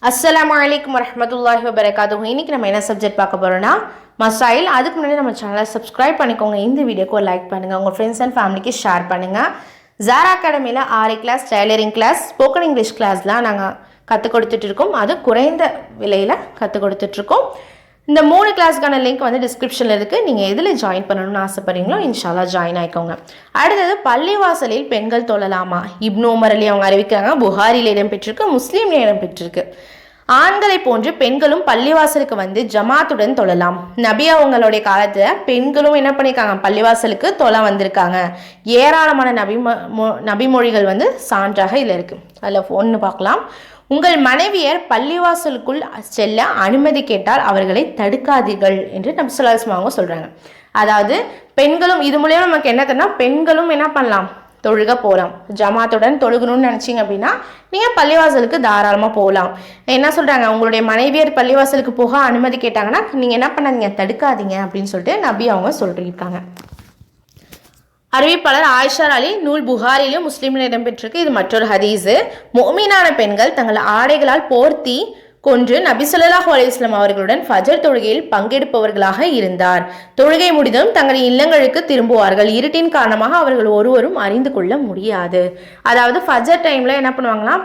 அஸ்ஸலாமு அலைக்கும் வரஹ்மத்துல்லாஹி வபரகாத்துஹு. இன்னைக்கு நம்ம என்ன சப்ஜெக்ட் பார்க்க போறோம்னா மசாயில். அதுக்கு முன்னாடி நம்ம சேனலை சப்ஸ்கிரைப் பண்ணிக்கோங்க, இந்த வீடியோக்கு லைக் பண்ணுங்கள், உங்கள் ஃப்ரெண்ட்ஸ் அண்ட் ஃபேமிலிக்கு ஷேர் பண்ணுங்கள். ஜாரா அகாடமியில் aari class, tailoring class, spoken English கிளாஸ்லாம் நாங்கள் கற்றுக் கொடுத்துட்ருக்கோம். அது குறைந்த விலையில் கற்றுக் கொடுத்துட்ருக்கோம். இந்த 3 கிளாஸ்க்கான லிங்க் வந்து டிஸ்கிரிப்ஷனில் இருக்குது. நீங்கள் எதில் ஜாயின் பண்ணணும்னு ஆசைப்படுறீங்களோ இன்ஷால்லா ஜாயின் ஆகிக்கோங்க. அடுத்தது பள்ளிவாசலில் பெண்கள் தொழலாமா? இப்னு உமர் அலி அவங்க அறிவிக்கிறாங்க. புகாரியில் இடம்பெற்றிருக்கு, முஸ்லீமில் இடம்பெற்றிருக்கு. ஆண்களை போன்று பெண்களும் பள்ளிவாசலுக்கு வந்து ஜமாத்துடன் தொழலாம். நபி அவங்களுடைய காலத்தில் பெண்களும் என்ன பண்ணியிருக்காங்க, பள்ளிவாசலுக்கு தொலை வந்திருக்காங்க. ஏராளமான நபிமொழிகள் வந்து சான்றாக இதில் இருக்குது. அதில் ஒன்று பார்க்கலாம். உங்கள் மனைவியர் பள்ளிவாசலுக்குள் செல்ல அனுமதி கேட்டால் அவர்களை தடுக்காதீர்கள் என்று நபி ஸல்லல்லாஹு அலைஹி வஸல்லம் அவங்க சொல்கிறாங்க. அதாவது பெண்களும், இது மூலியமாக நமக்கு என்ன தெரியும்னா, பெண்களும் என்ன பண்ணலாம், தொழுக போகலாம். ஜமாத்துடன் தொழுகணும்னு நினச்சிங்க அப்படின்னா நீங்கள் பள்ளிவாசலுக்கு தாராளமாக போகலாம். என்ன சொல்கிறாங்க, உங்களுடைய மனைவியர் பள்ளிவாசலுக்கு போக அனுமதி கேட்டாங்கன்னா நீங்கள் என்ன பண்ணாதீங்க, தடுக்காதீங்க அப்படின்னு சொல்லிட்டு நபி அவங்க சொல்லியிருக்காங்க. அறிவிப்பாளர் ஆயிஷா அலி, நூல் புகாரிலும் முஸ்லீமில் இடம்பெற்றிருக்கு. இது மற்றொரு ஹதீஸு. முஃமினான பெண்கள் தங்கள் ஆடைகளால் போர்த்தி கொன்று நபி ஸல்லல்லாஹு அலைஹி வஸல்லம் அவர்களுடன் ஃபஜர் தொழுகையில் பங்கெடுப்பவர்களாக இருந்தார். தொழுகை முடிந்ததும் தங்கள் இல்லங்களுக்கு திரும்புவார்கள். இருட்டின் காரணமாக அவர்கள் ஒருவரும் அறிந்து கொள்ள முடியாது. அதாவது ஃபஜர் டைமில் என்ன பண்ணுவாங்கன்னா,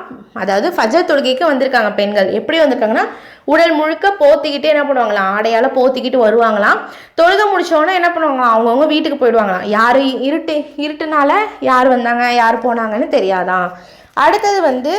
அதாவது ஃபஜர் தொழுகைக்கு வந்திருக்காங்க பெண்கள். எப்படி வந்திருக்காங்கன்னா, உடல் முழுக்க போத்திக்கிட்டு என்ன பண்ணுவாங்களாம், ஆடையால் போத்திக்கிட்டு வருவாங்களாம். தொழுகை முடிச்சோடனே என்ன பண்ணுவாங்களாம், அவங்கவுங்க வீட்டுக்கு போயிடுவாங்களாம். யார் இருட்டுனால யார் வந்தாங்க யார் போனாங்கன்னு தெரியாதான். அடுத்தது வந்து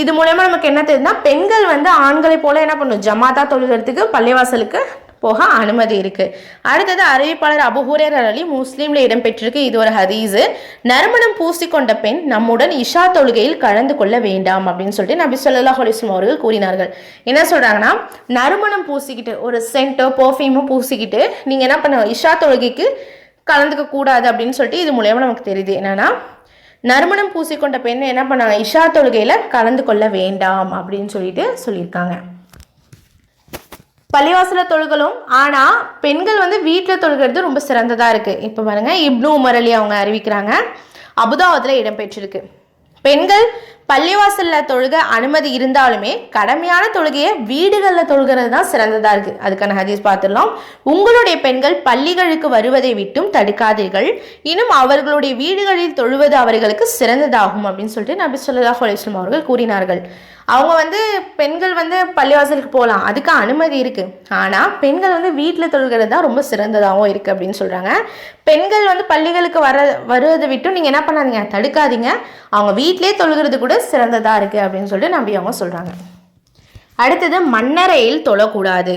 இது மூலமா நமக்கு என்ன தெரியுதுன்னா, பெண்கள் வந்து ஆண்களை போல என்ன பண்ணும், ஜமாத்தா தொழுகிறதுக்கு பள்ளிவாசலுக்கு போக அனுமதி இருக்கு. அடுத்தது அறிவிப்பாளர் அபூ ஹுரைரா அலி, முஸ்லீம்ல இடம்பெற்றிருக்கு. இது ஒரு ஹதீஸு. நறுமணம் பூசிக்கொண்ட பெண் நம்முடன் இஷா தொழுகையில் கலந்து கொள்ள வேண்டாம் அப்படின்னு சொல்லிட்டு நபி ஸல்லல்லாஹு அலைஹி வஸல்லம் அவர்கள் கூறினார்கள். என்ன சொல்றாங்கன்னா, நறுமணம் பூசிக்கிட்டு, ஒரு சென்ட்டோ பர்ஃப்யூமோ பூசிக்கிட்டு நீங்க என்ன பண்ண, இஷா தொழுகைக்கு கலந்துக்க கூடாது அப்படின்னு சொல்லிட்டு இது மூலமா நமக்கு தெரியுது. என்னன்னா, நறுமணம் பூசிக்கொண்ட பெண் என்ன பண்ணாங்க, இஷா தொழுகையில் கலந்து கொள்ள வேண்டாம் அப்படின்னு சொல்லியிருக்காங்க. பள்ளிவாசல தொழுகலும், ஆனால் பெண்கள் வந்து வீட்டில் தொழுகிறது ரொம்ப சிறந்ததாக இருக்குது. இப்போ பாருங்க, இப்னு உமர் அலி அவங்க அறிவிக்கிறாங்க. அபுதாவுதில் இடம்பெற்றிருக்கு. பெண்கள் பள்ளிவாசலில் தொழுக அனுமதி இருந்தாலுமே கடமையான தொழுகையை வீடுகளில் தொழுகிறது தான் சிறந்ததாக இருக்குது. அதுக்கான ஹதீஸ் பார்த்துடலாம். உங்களுடைய பெண்கள் பள்ளிகளுக்கு வருவதை விட்டும் தடுக்காதீர்கள், இன்னும் அவர்களுடைய வீடுகளில் தொழுவது அவர்களுக்கு சிறந்ததாகும் அப்படின்னு சொல்லிட்டு நபி ஸல்லல்லாஹு அலைஹி வஸல்லம் அவர்கள் கூறினார்கள். அவங்க வந்து பெண்கள் வந்து பள்ளிவாசலுக்கு போகலாம், அதுக்கு அனுமதி இருக்குது. ஆனால் பெண்கள் வந்து வீட்டில் தொழுகிறது தான் ரொம்ப சிறந்ததாகவும் இருக்குது அப்படின்னு சொல்கிறாங்க. பெண்கள் வந்து பள்ளிகளுக்கு வருவதை விட்டும் நீங்கள் என்ன பண்ணாதீங்க, தடுக்காதீங்க, அவங்க வீட்டிலே தொழுகிறது கூட சிறந்ததாக இருக்குது அப்படின்னு சொல்லிட்டு நபி அவங்க சொல்கிறாங்க. அடுத்தது மண்ணறையில் தொழக்கூடாது.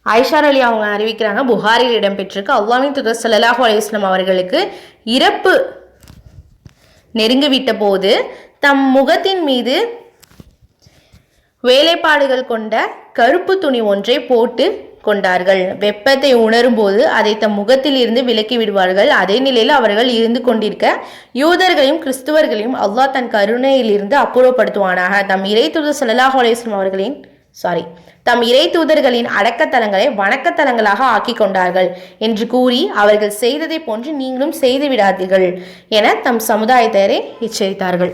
ஆயிஷா அலி அவங்க அறிவிக்கிறாங்க. புகாரில் இடம்பெற்றிருக்கு. அல்லாஹ்வின் தூதர் ஸல்லல்லாஹு அலைஹி வஸல்லம் அவர்களுக்கு இறப்பு நெருங்கிவிட்ட போது தம் முகத்தின் மீது வேலைப்பாடுகள் கொண்ட கருப்பு துணி ஒன்றை போட்டு கொண்டார்கள். வெப்பத்தை உணரும் போது அதை தம் முகத்தில் இருந்து விலக்கி விடுவார்கள். அதே நிலையில் அவர்கள் இருந்து கொண்டிருக்க யூதர்களையும் கிறிஸ்துவர்களையும் அல்லாஹ் தன் கருணையிலிருந்து அப்புறப்படுத்துவானாக. தம் இறை தூதர் ஸல்லல்லாஹு அலைஹி வஸல்லம் தம் இறை தூதர்களின் அடக்கத்தலங்களை வணக்கத்தலங்களாக ஆக்கி கொண்டார்கள் என்று கூறி அவர்கள் செய்ததை போன்று நீங்களும் செய்து விடாதீர்கள் என தம் சமுதாயத்தாரை எச்சரித்தார்கள்.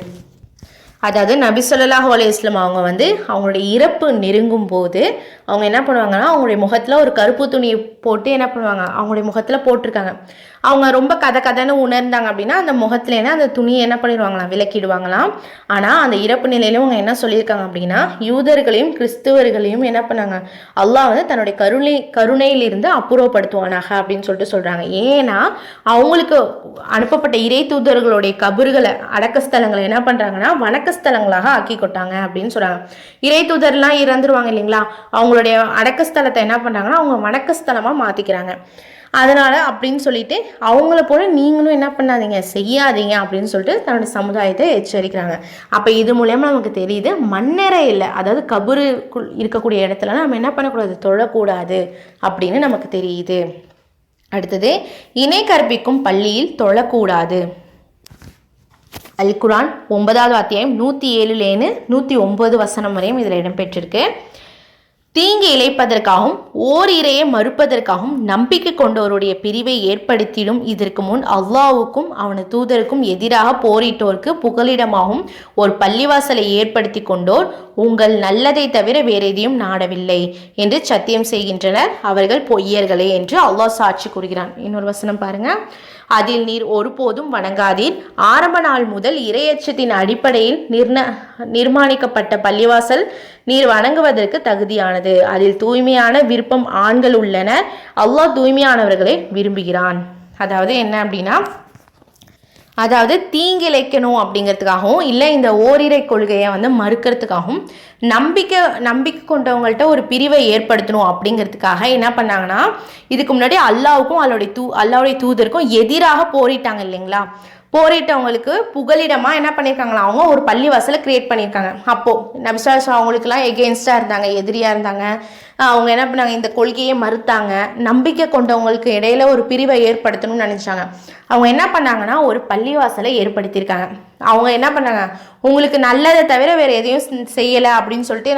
அதாவது நபி ஸல்லல்லாஹு அலைஹி வஸல்லம் அவங்க வந்து அவங்களுடைய இறப்பு நெருங்கும் போது அவங்க என்ன பண்ணுவாங்கன்னா, அவங்களுடைய முகத்தில் ஒரு கருப்பு துணியை போட்டு என்ன பண்ணுவாங்க, அவங்களுடைய முகத்தில் போட்டிருக்காங்க. அவங்க ரொம்ப கதைன்னு உணர்ந்தாங்க அப்படின்னா அந்த முகத்துலேனா அந்த துணியை என்ன பண்ணிடுவாங்களாம், விலக்கிடுவாங்களாம். ஆனால் அந்த இறப்பு நிலையிலும் அவங்க என்ன சொல்லியிருக்காங்க அப்படின்னா, யூதர்களையும் கிறிஸ்துவர்களையும் என்ன பண்ணாங்க, அல்லாஹ் வந்து தன்னுடைய கருணையிலிருந்து அப்புறப்படுத்துவானாக அப்படின்னு சொல்லிட்டு சொல்கிறாங்க. ஏன்னா அவங்களுக்கு அனுப்பப்பட்ட இறை தூதர்களுடைய கபறுகளை, அடக்கஸ்தலங்களை என்ன பண்ணுறாங்கன்னா வணக்கஸ்தலங்களாக ஆக்கி கொட்டாங்க அப்படின்னு சொல்கிறாங்க. இறை தூதர்லாம் இறந்துருவாங்க இல்லைங்களா, அவங்களுடைய அடக்கஸ்தலத்தை என்ன பண்ணுறாங்கன்னா அவங்க வணக்கஸ்தலமாக மாற்றிக்கிறாங்க. அதனால் அப்படின்னு சொல்லிட்டு அவங்கள போல நீங்களும் என்ன பண்ணாதீங்க, செய்யாதீங்க அப்படின்னு சொல்லிட்டு தன்னுடைய சமுதாயத்தை எச்சரிக்கிறாங்க. அப்போ இது மூலமா நமக்கு தெரியுது, மண்ணறை இல்லை, அதாவது கபருக்குள் இருக்கக்கூடிய இடத்துல நம்ம என்ன பண்ணக்கூடாது, தொழக்கூடாது அப்படின்னு நமக்கு தெரியுது. அடுத்தது, இணை கற்பிக்கும் பள்ளியில் தொழக்கூடாது. அல் குர்ஆன் 9வது அத்தியாயம் 107 109 வசனம் வரையும் இதில் இடம்பெற்றிருக்கு. தீங்கு இழைப்பதற்காகவும் ஓர் இறையை மறுப்பதற்காகவும் நம்பிக்கை கொண்டோருடைய பிரிவை ஏற்படுத்திடும். இதற்கு முன் அல்லாஹ்வுக்கும் அவனது தூதருக்கும் எதிராக போரிட்டோருக்கு புகலிடமாகவும் ஒரு பள்ளிவாசலை ஏற்படுத்தி கொண்டோர் உங்கள் நல்லதை தவிர வேற எதையும் நாடவில்லை என்று சத்தியம் செய்கின்றனர். அவர்கள் பொய்யர்களே என்று அல்லாஹ் சாட்சி கூறுகிறான். இன்னொரு வசனம் பாருங்க. அதில் நீர் ஒருபோதும் வணங்காதீர். ஆரம்ப நாள் முதல் இறையச்சத்தின் அடிப்படையில் நிர்மாணிக்கப்பட்ட பள்ளிவாசல் நீர் வணங்குவதற்கு தகுதியானது. அதில் தூய்மையான விருப்பம் ஆண்கள் உள்ளனர். அல்லாஹ் தூய்மையானவர்களை விரும்புகிறான். அதாவது என்ன அப்படின்னா, அதாவது தீங்கிழைக்கணும் அப்படிங்கிறதுக்காகவும் இல்லை இந்த ஓரிரை கொள்கையை மறுக்கிறதுக்காகவும் நம்பிக்கை கொண்டவங்கள்ட்ட ஒரு பிரிவை ஏற்படுத்தணும் அப்படிங்கிறதுக்காக என்ன பண்ணாங்கன்னா, இதுக்கு முன்னாடி அல்லாவுக்கும் அல்லாவுடைய தூதருக்கும் எதிராக போரிட்டாங்க இல்லைங்களா. போரிட்டவங்களுக்கு புகலிடமா என்ன பண்ணியிருக்காங்களா, அவங்க ஒரு பள்ளிவாசலை கிரியேட் பண்ணியிருக்காங்க. அப்போ நபிஸ்வல்லாஹு அவங்களுக்குலாம் எகெயின்ஸ்டா இருந்தாங்க, எதிரியா இருந்தாங்க. அவங்க என்ன பண்ணாங்க, இந்த கொள்கையை மறுத்தாங்க. நம்பிக்கை கொண்டவங்களுக்கு இடையில ஒரு பிரிவை ஏற்படுத்தணும்னு நினைச்சாங்க. அவங்க என்ன பண்ணாங்கன்னா ஒரு பள்ளிவாசலை ஏற்படுத்தியிருக்காங்க. அவங்க என்ன பண்ணாங்க, உங்களுக்கு நல்லதை தவிர வேற எதையும் செய்யலை அப்படின்னு சொல்லிட்டு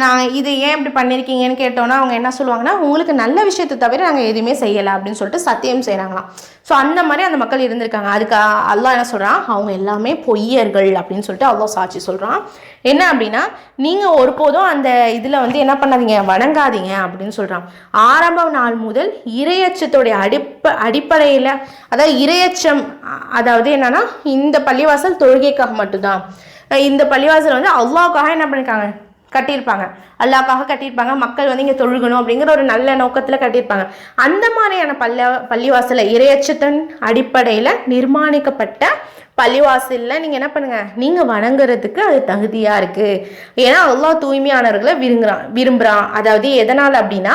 நாங்கள் இது ஏன் இப்படி பண்ணியிருக்கீங்கன்னு கேட்டோன்னா அவங்க என்ன சொல்லுவாங்கன்னா, உங்களுக்கு நல்ல விஷயத்தை தவிர நாங்கள் எதுவுமே செய்யலை அப்படின்னு சொல்லிட்டு சத்தியம் செய்கிறாங்களாம். ஸோ அந்த மாதிரி அந்த மக்கள் இருந்திருக்காங்க. அதுக்கு அல்லாஹ் என்ன சொல்கிறான், அவங்க எல்லாமே பொய்யர்கள் அப்படின்னு சொல்லிட்டு அல்லாஹ் சாட்சி சொல்கிறான். என்ன அப்படின்னா, நீங்கள் ஒருபோதும் அந்த இதில் என்ன பண்ணாதீங்க, வணங்காதீங்க அப்படின்னு சொல்கிறான். ஆரம்ப நாள் முதல் இறையச்சத்தோடைய அடிப்படையில், அதாவது இறையச்சம், அதாவது என்னன்னா இந்த பள்ளிவாசல் தொழுகைக்காக மட்டும்தான். இந்த பள்ளிவாசல் அல்லாஹ்வுக்காக என்ன பண்ணியிருக்காங்க, கட்டியிருப்பாங்க. அல்லாஹ்வுக்காக கட்டியிருப்பாங்க. மக்கள் இங்கே தொழுகணும் அப்படிங்கிற ஒரு நல்ல நோக்கத்தில் கட்டியிருப்பாங்க. அந்த மாதிரியான பள்ளிவாசலை இறையச்சத்தின் அடிப்படையில் நிர்மாணிக்கப்பட்ட பள்ளிவாசலில் நீங்கள் என்ன பண்ணுங்க, நீங்கள் வணங்குறதுக்கு அது தகுதியாக இருக்குது. ஏன்னா அல்லாஹ் தூய்மையானவர்களை விரும்புகிறான். அதாவது எதனால் அப்படின்னா,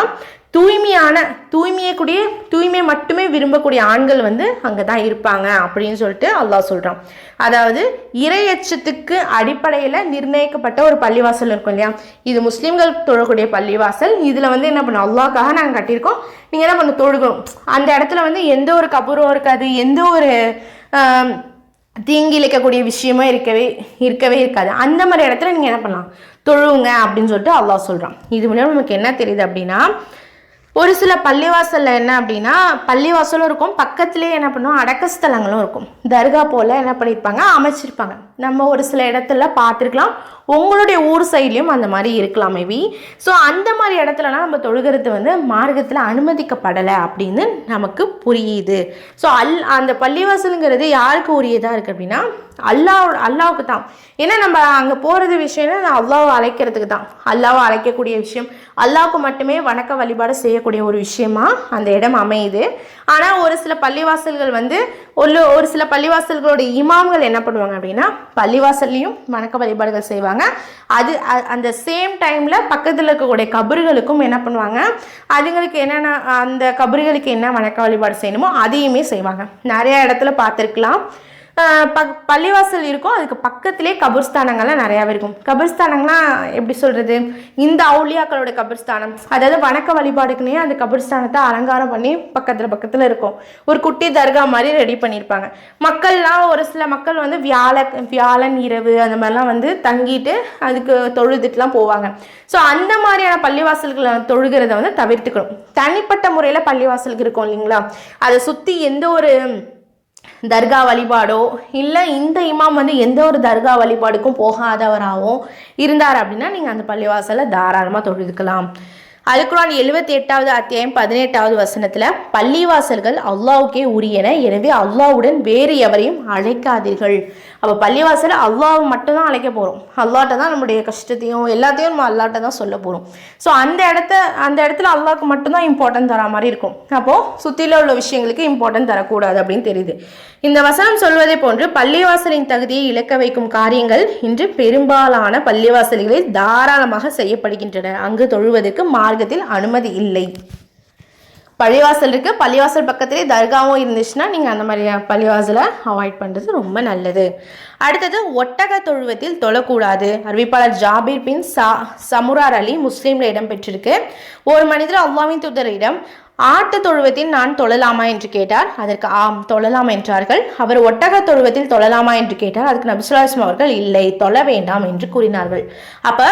தூய்மை மட்டுமே விரும்பக்கூடிய ஆண்கள் அங்கே தான் இருப்பாங்க அப்படின்னு சொல்லிட்டு அல்லாஹ் சொல்கிறான். அதாவது இறையச்சத்துக்கு அடிப்படையில் நிர்ணயிக்கப்பட்ட ஒரு பள்ளிவாசல் இருக்கும் இல்லையா, இது முஸ்லீம்கள் தொழக்கூடிய பள்ளிவாசல். இதில் என்ன பண்ணோம், அல்லாஹ்க்காக நாங்கள் கட்டியிருக்கோம், நீங்கள் என்ன பண்ண தொழுகணும். அந்த இடத்துல எந்த ஒரு கபூரும் இருக்காது, எந்த ஒரு தீங்கிழைக்கக்கூடிய விஷயமும் இருக்கவே இருக்காது. அந்த மாதிரி இடத்துல நீங்கள் என்ன பண்ணலாம், தொழுவுங்க அப்படின்னு சொல்லிட்டு அல்லாஹ் சொல்கிறான். இது மூலம் நமக்கு என்ன தெரியுது அப்படின்னா, ஒரு சில பள்ளிவாசலில் என்ன அப்படின்னா, பள்ளிவாசலும் இருக்கும், பக்கத்துலேயே என்ன பண்ணுவோம், அடக்கஸ்தலங்களும் இருக்கும். தர்கா போல் என்ன பண்ணியிருப்பாங்க, அமைச்சிருப்பாங்க. நம்ம ஒரு சில இடத்துல பார்த்துருக்கலாம். உங்களுடைய ஊர் சைட்லேயும் அந்த மாதிரி இருக்கலாம் மேபி. ஸோ அந்த மாதிரி இடத்துலலாம் நம்ம தொழுகிறது மார்க்கத்தில் அனுமதிக்கப்படலை அப்படின்னு நமக்கு புரியுது. ஸோ அந்த பள்ளிவாசலுங்கிறது யாருக்கு உரியதாக இருக்குது அப்படின்னா, அல்லாவுக்கு தான். ஏன்னா நம்ம அங்கே போகிறது விஷயம் அல்லாவை அழைக்கிறதுக்கு தான். அல்லாவை அழைக்கக்கூடிய விஷயம், அல்லாவுக்கு மட்டுமே வணக்க வழிபாடு செய்யக்கூடிய ஒரு விஷயமா அந்த இடம் அமையுது. ஆனால் ஒரு சில பள்ளிவாசல்கள் ஒரு சில பள்ளிவாசல்களோட இமாம்கள் என்ன பண்ணுவாங்க அப்படின்னா, பள்ளிவாசல்லையும் வணக்க வழிபாடுகள் செய்வாங்க. அந்த சேம் டைம்ல பக்கத்தில் இருக்கக்கூடிய கபர்களுக்கும் என்ன பண்ணுவாங்க, அதுங்களுக்கு என்னென்ன அந்த கபர்களுக்கு என்ன வணக்க வழிபாடு செய்யணுமோ அதையுமே செய்வாங்க. நிறைய இடத்துல பார்த்துருக்கலாம். பள்ளிவாசல் இருக்கும், அதுக்கு பக்கத்திலே கபர்ஸ்தானங்கள்லாம் நிறையாவே இருக்கும். கபர்ஸ்தானங்கள்லாம் எப்படி சொல்கிறது, இந்த அவுலியாக்களோட கபர்ஸ்தானம், அதாவது வணக்க வழிபாடுக்குன்னே அந்த கபர்ஸ்தானத்தை அலங்காரம் பண்ணி பக்கத்தில் இருக்கும். ஒரு குட்டி தர்கா மாதிரி ரெடி பண்ணியிருப்பாங்க. மக்கள்லாம் ஒரு சில மக்கள் வியாழன் இரவு அந்த மாதிரிலாம் தங்கிட்டு அதுக்கு தொழுதுட்டுலாம் போவாங்க. ஸோ அந்த மாதிரியான பள்ளிவாசல்களை தொழுகிறத தவிர்த்துக்கணும். தனிப்பட்ட முறையில் பள்ளிவாசலுக்கு இருக்கும் இல்லைங்களா, அதை சுற்றி எந்த ஒரு தர்கா வழிபாடோ இல்லை இந்த இமாம் எந்த ஒரு தர்கா வழிபாடுக்கும் போகாதவராகவும் இருந்தார் அப்படின்னா நீங்கள் அந்த பள்ளிவாசலை தாராளமாக தொழுதுக்கலாம். அல்-குர்ஆன் 78வது அத்தியாயம் 18வது வசனத்தில், பள்ளிவாசல்கள் அல்லாஹ்வுக்கே உரியன, எனவே அல்லாஹ்வுடன் வேறு எவரையும் அழைக்காதீர்கள். அப்போ பள்ளிவாசலை அல்லாஹ் மட்டும்தான் அழைக்க போகிறோம். அல்லாஹ்ட்ட தான் நம்முடைய கஷ்டத்தையும் எல்லாத்தையும் நம்ம அல்லாஹ்ட்ட தான் சொல்ல போகிறோம். ஸோ அந்த இடத்துல அல்லாஹ்க்கு மட்டும்தான் இம்பார்ட்டன்ட் தர மாதிரி இருக்கும். அப்போது சுற்றில உள்ள விஷயங்களுக்கு இம்பார்ட்டன்ட் தரக்கூடாது அப்படின்னு தெரியுது. இந்த வசனம் சொல்வதை போன்று பள்ளிவாசலின் தகுதியை இழக்க வைக்கும் காரியங்கள் இன்று பெரும்பாலான பள்ளிவாசல்களில் தாராளமாக செய்யப்படுகின்றன. அங்கு தொழுவதற்கு மார்க்கத்தில் அனுமதி இல்லை. பள்ளிவாசல் இருக்குது, பள்ளிவாசல் பக்கத்திலே தர்காவும் இருந்துச்சுன்னா நீங்கள் அந்த மாதிரி பள்ளிவாசலை அவாய்ட் பண்ணுறது ரொம்ப நல்லது. அடுத்தது, ஒட்டக தொழுவத்தில் தொழக்கூடாது. அறிவிப்பாளர் ஜாபீர் பின் சமுரார் அலி முஸ்லீம்ல இடம் பெற்றிருக்கு. ஒரு மனிதர் அல்லாஹ்வின் தூதரிடம், ஆட்டு தொழுவத்தில் நான் தொழலாமா என்று கேட்டார். அதற்கு ஆம் தொழலாம் என்றார்கள். அவர் ஒட்டக தொழுவத்தில் தொழலாமா என்று கேட்டார். அதுக்கு நபி ஸல்லல்லாஹு அலைஹி வஸல்லம் அவர்கள் இல்லை, தொழ வேண்டாம் என்று கூறினார்கள். அப்ப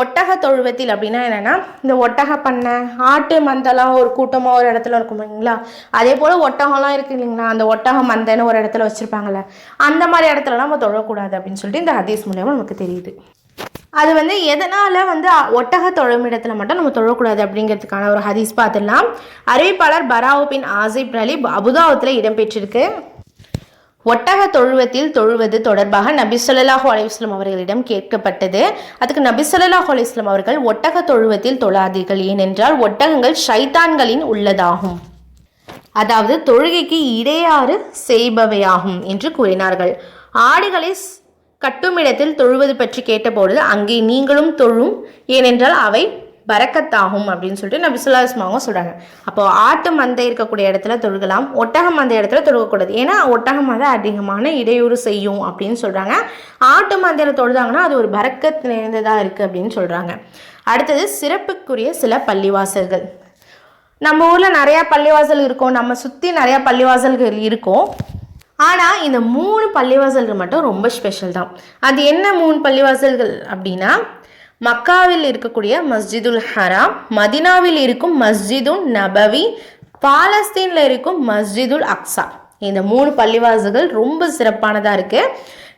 ஒட்டக தொழுவத்தில் அப்படின்னா என்னன்னா, இந்த ஒட்டக பண்ணை, ஆட்டு மந்தெல்லாம் ஒரு கூட்டமா ஒரு இடத்துல இருக்கும் இல்லைங்களா, அதே போல ஒட்டகம்லாம் இருக்கு இல்லைங்களா, அந்த ஒட்டக மந்தைன்னு ஒரு இடத்துல வச்சிருப்பாங்கல்ல, அந்த மாதிரி இடத்துலலாம் நம்ம தொழக்கூடாது அப்படின்னு சொல்லிட்டு இந்த ஹதீஸ் மூலமா நமக்கு தெரியுது. அது எதனால் ஒட்டக தொழுமிடத்தில் மட்டும் நம்ம தொழக்கூடாது அப்படிங்கிறதுக்கான ஒரு ஹதீஸ் பார்த்துடலாம். அறிவிப்பாளர் பராவு பின் ஆசிப் அலி அபுதாவுத்தில் இடம்பெற்றிருக்கு. ஒட்டக தொழுவத்தில் தொழுவது தொடர்பாக நபி ஸல்லல்லாஹு அலைஹி வஸல்லம் அவர்களிடம் கேட்கப்பட்டது. அதுக்கு நபி ஸல்லல்லாஹு அலைஹி வஸல்லம் அவர்கள் ஒட்டக தொழுவத்தில் தொழாதீர்கள், ஏனென்றால் ஒட்டகங்கள் ஷைத்தான்களின் உள்ளதாகும், அதாவது தொழுகைக்கு இடையாறு செய்பவையாகும் என்று கூறினார்கள். ஆடுகளை கட்டுமிடத்தில் தொழுவது பற்றி கேட்டபொழுது அங்கே நீங்களும் தொழும், ஏனென்றால் அவை பரக்கத்தாகும் அப்படின்னு சொல்லிட்டு நபி ஸல்லல்லாஹு அலைஹி வஸல்லம் சொல்கிறாங்க. அப்போ ஆட்டு மந்தை இருக்கக்கூடிய இடத்துல தொழுகலாம், ஒட்டகம் மந்தை இடத்துல தொழுகக்கூடாது. ஏன்னா ஒட்டகம் அதிகமான இடையூறு செய்யும் அப்படின்னு சொல்கிறாங்க. ஆட்டு மந்தையில் தொழுதாங்கன்னா அது ஒரு பரக்கத் நிறைந்ததாக இருக்குது அப்படின்னு சொல்கிறாங்க. அடுத்தது சிறப்புக்குரிய சில பள்ளிவாசல்கள். நம்ம ஊரில் நிறையா பள்ளிவாசல் இருக்கும், நம்ம சுற்றி நிறையா பள்ளிவாசல்கள் இருக்கும். ஆனால் இந்த 3 பள்ளிவாசல்கள் மட்டும் ரொம்ப ஸ்பெஷல் தான். அது என்ன 3 பள்ளிவாசல்கள் அப்படின்னா, மக்காவில் இருக்கக்கூடிய மஸ்ஜிதுல் ஹராம், மதினாவில் இருக்கும் மஸ்ஜிதுல் நபவி, பாலஸ்தீனில் இருக்கும் மஸ்ஜிதுல் அக்ஸா. இந்த 3 பள்ளிவாசல்கள் ரொம்ப சிறப்பானதாக இருக்குது.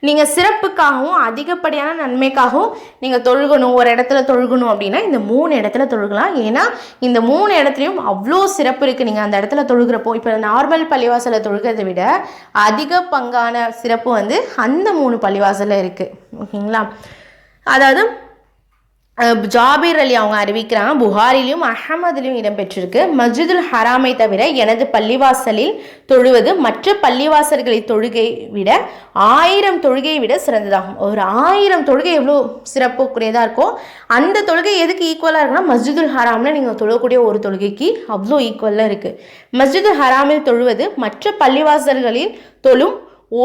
நீங்கள் சிறப்புக்காகவும் அதிகப்படியான நன்மைக்காகவும் நீங்கள் தொழுகணும், ஒரு இடத்துல தொழுகணும் அப்படின்னா இந்த 3 இடத்துல தொழுகலாம். ஏன்னா இந்த 3 இடத்துலையும் அவ்வளோ சிறப்பு இருக்குது. நீங்கள் அந்த இடத்துல தொழுகிறப்போ இப்போ நார்மல் பள்ளிவாசலை தொழுகிறதை விட அதிக பங்கான சிறப்பு அந்த 3 பள்ளிவாசலில் இருக்குது. ஓகேங்களா? அதாவது ஜாபீர் அலி அவங்க அறிவிக்கிறாங்க, புகாரிலையும் அஹமதுலையும் இடம்பெற்றிருக்கு. மஸ்ஜிதுல் ஹராமை தவிர எனது பள்ளிவாசலில் தொழுவது மற்ற பள்ளிவாசல்களை தொழுகை விட 1000 தொழுகையை விட சிறந்ததாகும். ஒரு 1000 தொழுகை எவ்வளோ சிறப்புக்குரியதாக இருக்கும். அந்த தொழுகை எதுக்கு ஈக்குவலாக இருக்குன்னா, மஸ்ஜிதுல் ஹராமில் நீங்கள் தொழக்கூடிய ஒரு தொழுகைக்கு அவ்வளோ ஈக்குவலாக இருக்குது. மஸ்ஜிதுல் ஹராமில் தொழுவது மற்ற பள்ளிவாசல்களில் தொழும்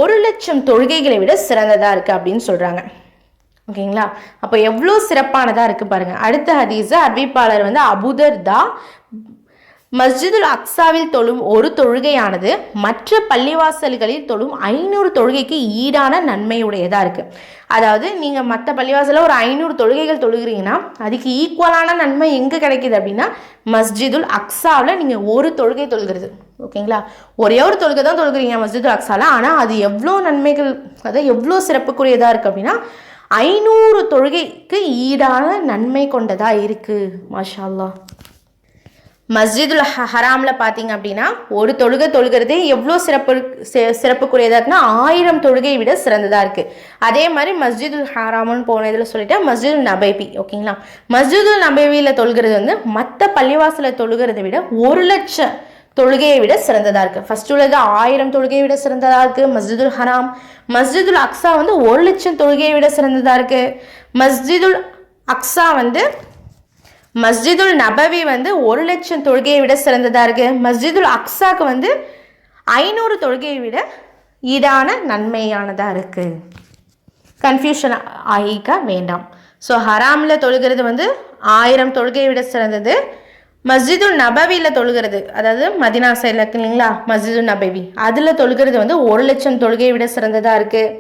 1,00,000 தொழுகைகளை விட சிறந்ததாக இருக்குது அப்படின்னு சொல்கிறாங்க. ஓகேங்களா? அப்போ எவ்வளோ சிறப்பானதாக இருக்குது பாருங்கள். அடுத்த ஹதீஸு அறிவிப்பாளர் அபூதர்தா, மஸ்ஜிதுல் அக்ஸாவில் தொழும் ஒரு தொழுகையானது மற்ற பள்ளிவாசல்களில் தொழும் 500 தொழுகைக்கு ஈடான நன்மையுடையதாக இருக்குது. அதாவது நீங்கள் மற்ற பள்ளிவாசலில் ஒரு 500 தொழுகைகள் தொழுகிறீங்கன்னா அதுக்கு ஈக்குவலான நன்மை எங்கே கிடைக்கிது அப்படின்னா மஸ்ஜிதுல் அக்ஸாவில் நீங்கள் ஒரு தொழுகை தொழுகிறது. ஓகேங்களா? ஒரே ஒரு தொழுகை தான் தொழுகிறீங்க மஸ்ஜிதுல் அக்ஸாவில், ஆனால் அது எவ்வளோ நன்மைகள், அதாவது எவ்வளோ சிறப்புக்குரியதாக இருக்குது அப்படின்னா 500 தொழுகைக்கு ஈடான நன்மை கொண்டதாக இருக்குது. மாஷா அல்லாஹ். மஸ்ஜிதுல் ஹராமில் பார்த்தீங்க அப்படின்னா ஒரு தொழுகை தொழுகிறதே எவ்வளோ சிறப்புக்குரியதாக இருக்குன்னா 1000 தொழுகையை விட சிறந்ததாக இருக்குது. அதே மாதிரி மஸ்ஜிதுல் ஹராம்னு போன இதில் சொல்லிட்டேன், மஸ்ஜிதுல் நபவி. ஓகேங்களா? மஸ்ஜிதுல் நபவியில் தொழுகிறது மற்ற பள்ளிவாசலில் தொழுகிறதை விட 1,00,000 தொழுகையை விட சிறந்ததாக இருக்குது. ஃபர்ஸ்ட் உள்ளது 1000 தொழுகையை விட சிறந்ததாக இருக்குது மஸ்ஜிதுல் ஹராம். மஸ்ஜிதுல் அக்ஸா 1,00,000 தொழுகையை விட சிறந்ததாக இருக்குது. மஸ்ஜிதுல் அக்ஸா மஸ்ஜிதுல் நபவி 1,00,000 தொழுகையை விட சிறந்ததாக இருக்குது. மஸ்ஜிதுல் அக்ஸாக்கு 500 தொழுகையை விட ஈடான நன்மையானதாக இருக்குது. கன்ஃபியூஷன் ஆகிக்க வேண்டாம். ஸோ ஹராமில் தொழுகிறது 1000 தொழுகையை விட சிறந்தது. மஸ்ஜிதுல் நபவியில் தொழுகிறது, அதாவது மதினா சைடில் இருக்கு இல்லைங்களா மஸ்ஜிதுல் நபவி, அதில் தொழுகிறது 1,00,000 தொழுகையை விட சிறந்ததாக இருக்குது.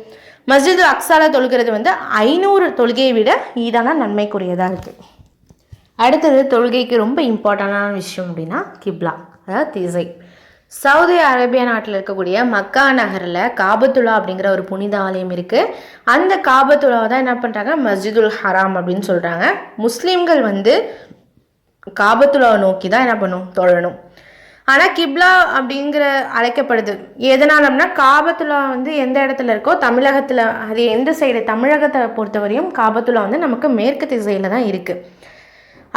மஸ்ஜிதுல் அக்ஸாவில் தொழுகிறது 500 தொழுகையை விட ஈடான நன்மைக்குரியதாக இருக்குது. அடுத்தது தொழுகைக்கு ரொம்ப இம்பார்ட்டண்டான விஷயம் அப்படின்னா கிப்லா, அதாவது திசை. சவுதி அரேபியா நாட்டில் இருக்கக்கூடிய மக்கா நகரில் காபத்துல்லா அப்படிங்கிற ஒரு புனித ஆலயம் இருக்குது. அந்த காபத்துல்லாவை தான் என்ன பண்ணுறாங்க மஸ்ஜிதுல் ஹராம் அப்படின்னு சொல்கிறாங்க. முஸ்லீம்கள் காபத்துல்லாவை நோக்கி தான் என்ன பண்ணும் தொழணும். ஆனால் கிப்லா அப்படிங்கிற அழைக்கப்படுது எதனால் அப்படின்னா, காபத்துல்லா எந்த இடத்துல இருக்கோ தமிழகத்தில், அது எந்த சைடு, தமிழகத்தை பொறுத்தவரையும் காபத்துல்லா நமக்கு மேற்கு திசையில் தான் இருக்குது.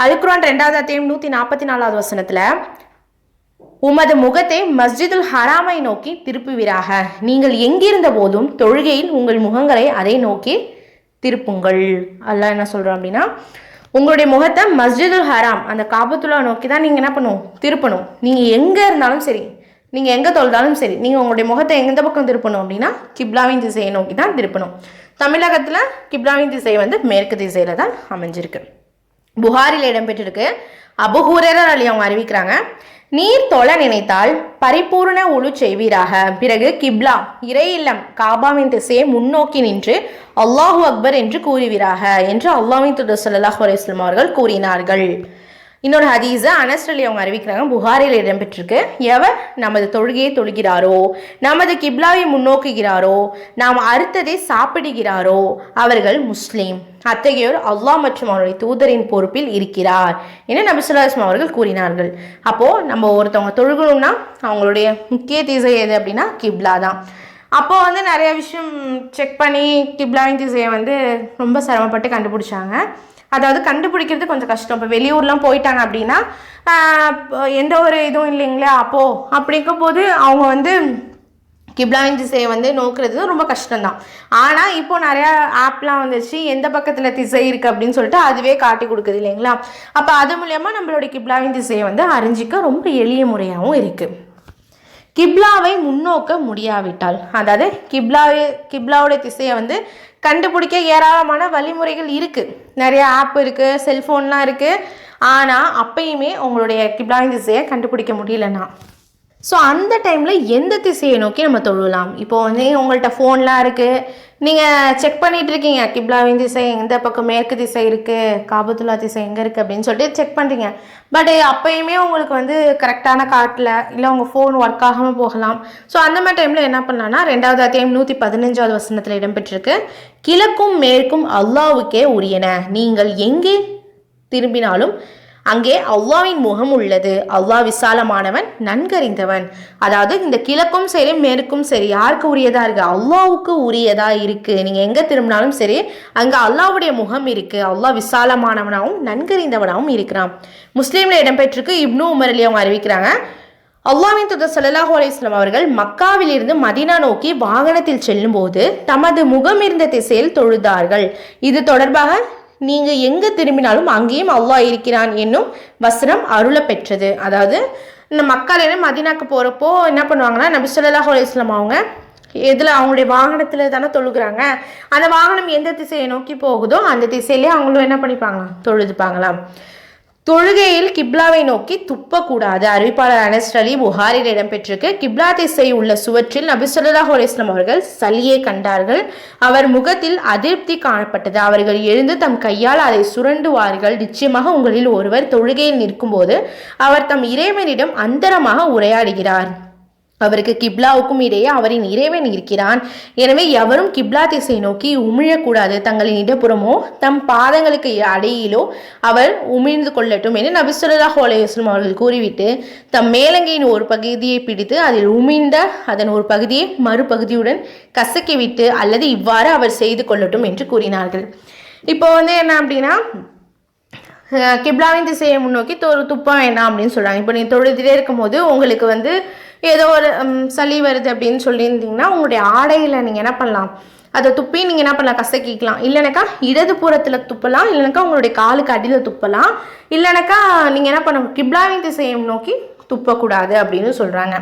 அல்-குர்ஆன் 2வது அத்தியாயம் 144வது வசனத்தில், உமது முகத்தை மஸ்ஜிதுல் ஹராமை நோக்கி திருப்புவீராக, நீங்கள் எங்கிருந்த போதும் தொழுகையில் உங்கள் முகங்களை அதை நோக்கி திருப்புங்கள். அல்லாஹ் என்ன சொல்கிறோம் அப்படின்னா, உங்களுடைய முகத்தை மஸ்ஜிதுல் ஹராம் அந்த காபத்துல்லா நோக்கி தான் நீங்கள் என்ன பண்ணணும் திருப்பணும். நீங்கள் எங்கே இருந்தாலும் சரி, நீங்கள் எங்கே தொழுதாலும் சரி, நீங்கள் உங்களுடைய முகத்தை எந்த பக்கம் திருப்பணும் அப்படின்னா கிப்லாவின் திசையை நோக்கி தான் திருப்பணும். தமிழகத்தில் கிப்லாவின் திசை மேற்கு திசையில் தான் அமைஞ்சிருக்கு. புகாரில் இடம்பெற்றிருக்கு. அபூ ஹுரைரா அவங்க அறிவிக்கிறாங்க, நீர் தொழ நினைத்தால் பரிபூர்ண உழு செய்வீராக. பிறகு கிப்லா இறை இல்லம் காபாவின் திசையை முன்னோக்கி நின்று அல்லாஹு அக்பர் என்று கூறுவீராக என்று அல்லாஹ்வின் தூதர் ஸல்லல்லாஹு அலைஹி வஸல்லம் அவர்கள் கூறினார்கள். இன்னொரு ஹதீஸை அனஸ் ரலியல்லாஹு அவங்க அறிவிக்கிறாங்க, புகாரில் இடம்பெற்றிருக்கு. எவர் நமது தொழுகையை தொழுகிறாரோ, நமது கிப்லாவை முன்னோக்குகிறாரோ, நாம் அறுத்ததை சாப்பிடுகிறாரோ அவர்கள் முஸ்லீம். அத்தகையோர் அல்லாஹ் மற்றும் அவருடைய தூதரின் பொறுப்பில் இருக்கிறார் என நபி ஸல்லல்லாஹு அலைஹி வஸல்லம் அவர்கள் கூறினார்கள். அப்போது நம்ம ஒருத்தவங்க தொழுகணும்னா அவங்களுடைய முக்கிய திசை எது அப்படின்னா கிப்லா தான். அப்போது வந்து நிறைய விஷயம் செக் பண்ணி கிப்லாவின் திசையை வந்து ரொம்ப சிரமப்பட்டு கண்டுபிடிச்சாங்க. அதாவது கண்டுபிடிக்கிறது கொஞ்சம் கஷ்டம். இப்போ வெளியூர்லாம் போயிட்டாங்க அப்படின்னா எந்த ஒரு இதுவும் இல்லைங்களா, அப்போது அப்படிங்கும் போது அவங்க வந்து கிப்லாவின் திசையை வந்து நோக்குறது ரொம்ப கஷ்டம்தான். ஆனால் இப்போது நிறையா ஆப்லாம் வந்துச்சு, எந்த பக்கத்தில் திசை இருக்குது அப்படின்னு சொல்லிட்டு அதுவே காட்டி கொடுக்குது இல்லைங்களா. அப்போ அது மூலயமா நம்மளுடைய கிப்லாவின் திசையை வந்து அறிஞ்சிக்க ரொம்ப எளிய முறையாகவும் இருக்குது. கிப்லாவை முன்னோக்க முடியாவிட்டால், அதாவது கிப்லாவுடைய திசையை வந்து கண்டுபிடிக்க ஏராளமான வழிமுறைகள் இருக்குது, நிறைய ஆப் இருக்குது, செல்ஃபோன்லாம் இருக்குது. ஆனால் அப்பயுமே உங்களுடைய கிப்லாவின் திசையை கண்டுபிடிக்க முடியலன்னா ஸோ அந்த டைமில் எந்த திசையை நோக்கி நம்ம தொழலாம்? இப்போது வந்து உங்கள்கிட்ட ஃபோன்லாம் இருக்குது, நீங்கள் செக் பண்ணிகிட்டு இருக்கீங்க கிப்லாவின் திசை எந்த பக்கம் மேற்கு திசை இருக்குது, காபத்துல்லா திசை எங்கே இருக்குது அப்படின்னு சொல்லிட்டு செக் பண்ணுறீங்க. பட் அப்பயுமே உங்களுக்கு வந்து கரெக்டான காட்டில் இல்லை உங்கள் ஃபோன் ஒர்க் ஆகாமல் போகலாம். ஸோ அந்த மாதிரி டைமில் என்ன பண்ணலான்னா 2வது அத்தியாயம் 115வது வசனத்தில் இடம்பெற்றிருக்கு, கிழக்கும் மேற்கும் அல்லாஹ்வுக்கே உரியன, நீங்கள் எங்கே திரும்பினாலும் அங்கே அல்லாஹ்வின் முகம் உள்ளது, அல்லாஹ் விசாலமானவன் நன்கறிந்தவன். அதாவது இந்த கிழக்கும் சரி மேற்கும் சரி யாருக்கு உரியதா இருக்கு? அல்லாஹ்வுக்கு உரியதா இருக்கு. நீங்க எங்க திரும்பினாலும் சரி அங்க அல்லாஹ்வுடைய முகம் இருக்கு, அல்லாஹ் விசாலமானவனாகவும் நன்கறிந்தவனாகவும் இருக்கிறான். முஸ்லீம்ல இடம்பெற்றிருக்கு. இப்னு உமர் ரலியல்லாஹு அவங்க அறிவிக்கிறாங்க, அல்லாஹ்வின் தூதர் ஸல்லல்லாஹு அலைஹி வஸல்லம் அவர்கள் மக்காவிலிருந்து மதீனா நோக்கி வாகனத்தில் செல்லும் போது தமது முகம் இருந்த திசையில் தொழுதார்கள். இது தொடர்பாக நீங்க எங்க திரும்பினாலும் அங்கேயும் அல்லாஹ் இருக்கிறான் என்னும் வசனம் அருள பெற்றது. அதாவது இந்த மக்காலேருந்து மதீனாக்கு போறப்போ என்ன பண்ணுவாங்கன்னா நபி ஸல்லல்லாஹு அலைஹி வஸல்லம் அவங்க எதில் அவங்களுடைய வாகனத்தில் தானே தொழுகிறாங்க, அந்த வாகனம் எந்த திசையை நோக்கி போகுதோ அந்த திசையிலே அவங்களும் என்ன பண்ணிப்பாங்களாம், தொழுதுப்பாங்களாம். தொழுகையில் கிப்லாவை நோக்கி துப்பக்கூடாது. அறிவிப்பாளர் அனஸ் அலி புகாரில் இடம்பெற்றிருக்கு. கிப்லா திசை உள்ள சுவற்றில் நபி ஸல்லல்லாஹு அலைஹி வஸல்லம் அவர்கள் சலியை கண்டார்கள். அவர் முகத்தில் அதிருப்தி காணப்பட்டது. அவர்கள் எழுந்து தம் கையால் அதை சுரண்டுவார்கள். நிச்சயமாக உங்களில் ஒருவர் தொழுகையில் நிற்கும்போது அவர் தம் இறைவனிடம் அந்தரமாக உரையாடுகிறார். அவருக்கு கிப்லாவுக்கும் இடையே அவரின் இறைவன் இருக்கிறான். எனவே எவரும் கிப்லா திசை நோக்கி உமிழக்கூடாது. தங்களின் இடப்புறமோ தம் பாதங்களுக்கு அடையிலோ அவர் உமிழ்ந்து கொள்ளட்டும் என நபி ஸல்லல்லாஹு அலைஹி வஸல்லம் அவர்கள் கூறிவிட்டு தம் மேலங்கையின் ஒரு பகுதியை பிடித்து அதில் உமிழ்ந்த அதன் ஒரு பகுதியை மறுபகுதியுடன் கசக்கிவிட்டு அல்லது இவ்வாறு அவர் செய்து கொள்ளட்டும் என்று கூறினார்கள். இப்போ வந்து என்ன அப்படின்னா கிப்லாவின் திசையை முன்னோக்கி துப்ப வேண்டாம் அப்படின்னு சொல்கிறாங்க. இப்போ நீங்கள் தொழுதுகிட்டே இருக்கும்போது உங்களுக்கு வந்து ஏதோ ஒரு சளி வருது அப்படின்னு சொல்லியிருந்தீங்கன்னா உங்களுடைய ஆடையில் நீங்கள் என்ன பண்ணலாம், அதை துப்பி நீங்கள் என்ன பண்ணலாம், கசக்கிக்கலாம். இல்லைனாக்கா இடது புறத்தில் துப்பலாம், இல்லைனாக்கா உங்களுடைய காலுக்கு அடியில் துப்பலாம். இல்லைனாக்கா நீங்கள் என்ன பண்ண கிப்லாவின் திசையை நோக்கி துப்பக்கூடாது அப்படின்னு சொல்கிறாங்க.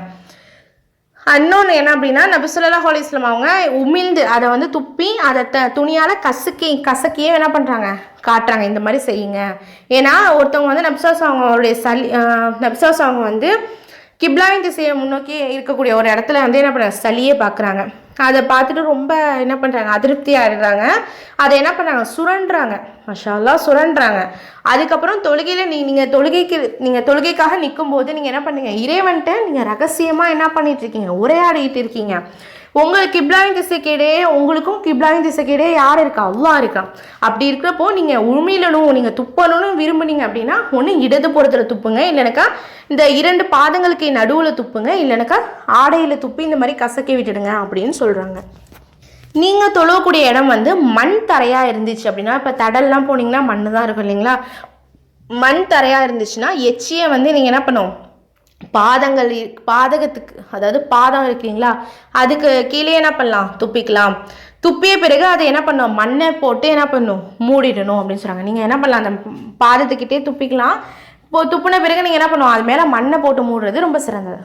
இன்னொன்று என்ன அப்படின்னா நபி ஸல்லல்லாஹு அலைஹி வஸல்லம் அவங்க உமிழ்ந்து அதை வந்து துப்பி அதை துணியால் கசக்கியே என்ன பண்ணுறாங்க, காட்டுறாங்க, இந்த மாதிரி செய்யுங்க. ஏன்னா ஒருத்தவங்க வந்து நபி ஸல்லல்லாஹு அவங்களுடைய நபி ஸல்லல்லாஹு அவங்க வந்து கிப்லாவின் திசையை முன்னோக்கி இருக்கக்கூடிய ஒரு இடத்துல வந்து என்ன பண்ணுறாங்க, சளியே பார்க்குறாங்க. அதை பார்த்துட்டு ரொம்ப என்ன பண்ணுறாங்க, அதிருப்தி ஆகிடுறாங்க. அதை என்ன பண்ணுறாங்க, சுரண்டுறாங்க. மாஷா அல்லாஹ் சுரண்டுறாங்க. அதுக்கப்புறம் தொழுகையில் நீங்கள் தொழுகைக்காக நிற்கும் போது நீங்கள் என்ன பண்ணுங்க, இறைவன்ட்ட நீங்கள் ரகசியமாக என்ன பண்ணிட்டு இருக்கீங்க, உரையாடிட்டு இருக்கீங்க. உங்களுக்கு கிப்லாவின் திசைக்கு இடையே உங்களுக்கும் கிப்லாவின் திசைக்கு இடையே யார் இருக்கா, அல்லாஹ் இருக்கான். அப்படி இருக்கிறப்போ நீங்கள் உமிழணும், நீங்கள் துப்பணும்னு விரும்புனீங்க அப்படின்னா ஒன்று இடது புறத்தில் துப்புங்க, இல்லைனாக்கா இந்த 2 பாதங்களுக்கு நடுவில் துப்புங்க, இல்லைனாக்கா ஆடையில் துப்பி இந்த மாதிரி கசக்கி விட்டுடுங்க அப்படின்னு சொல்கிறாங்க. நீங்கள் தொழக்கூடிய இடம் வந்து மண் தரையாக இருந்துச்சு அப்படின்னா, இப்போ தடல்லாம் போனீங்கன்னா மண் தான் இருக்கும் இல்லைங்களா, மண் தரையாக இருந்துச்சுன்னா எச்சியை வந்து நீங்கள் என்ன பண்ணும், பாதகத்துக்கு அதாவது பாதம் இருக்குங்களா அதுக்கு கீழே என்ன பண்ணலாம், துப்பிக்கலாம். துப்பிய பிறகு அதை என்ன பண்ணும், மண்ணை போட்டு என்ன பண்ணும், மூடிடணும் அப்படின்னு சொல்கிறாங்க. நீங்கள் என்ன பண்ணலாம், அந்த பாதத்துக்கிட்டே துப்பிக்கலாம். இப்போ துப்புன பிறகு நீங்கள் என்ன பண்ணுவோம், அது மேலே மண்ணை போட்டு மூடுறது ரொம்ப சிறந்தது.